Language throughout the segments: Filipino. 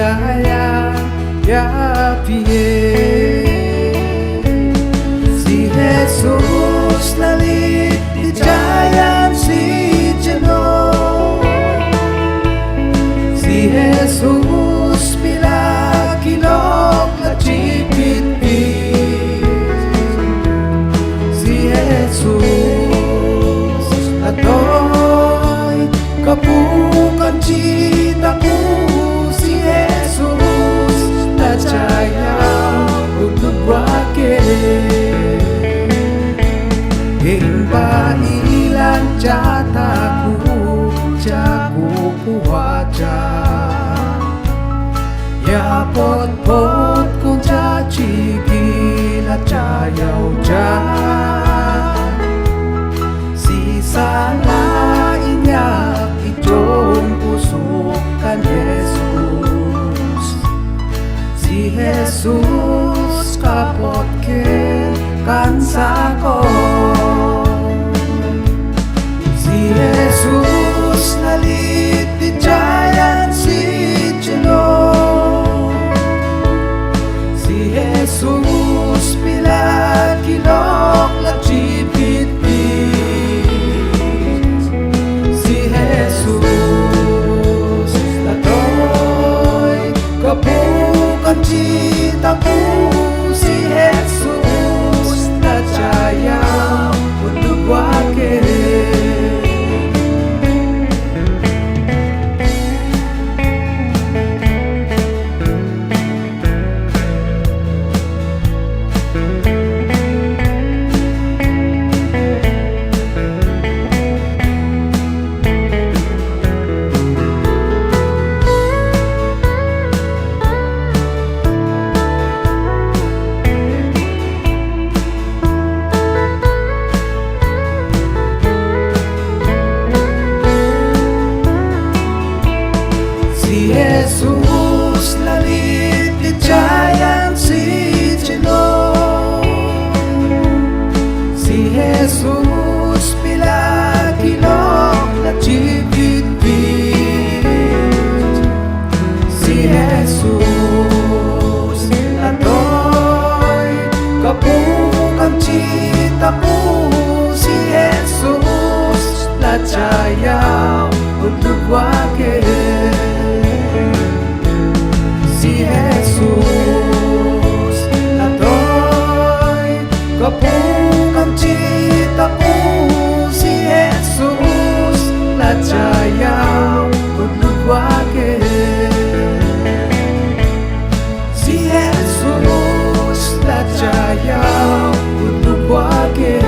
dijayang yapie. Si Jesus lalit dijayang si Jeno. Si Jesus pila kilok na chipit-pit. Si Jesus atoy kapukan cita ko. Si Jesus najaya untuk wake. Hingga ilan jataku jago kuwaja. Ya pot-pot kung caci gila cayaw dyan. Sisa lainnya itong puso kan Jesus. Si Jesus kapot ke kan sako. Si Jesus nalit dijayan si Jeno. Si Jesus pila kilok la chipit-pit. Si Jesus latoy kapukan cita ko. Si Jesus najaya untuk wake. Si Jesus lalit dijayang si Jeno. Si Jesus pila kilok na chipit-pit. Si Jesus atoy kapukan cita ko. Si Jesus najaya untuk wake. Si Jesus latoy kapukan cita ko. Si Jesus najaya untuk wake. Si Jesus najaya untuk wake.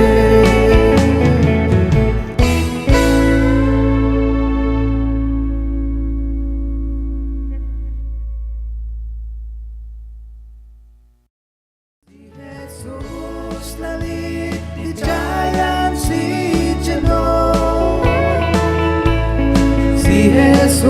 Jesus lalit dijayang si Jeno. Si Jesus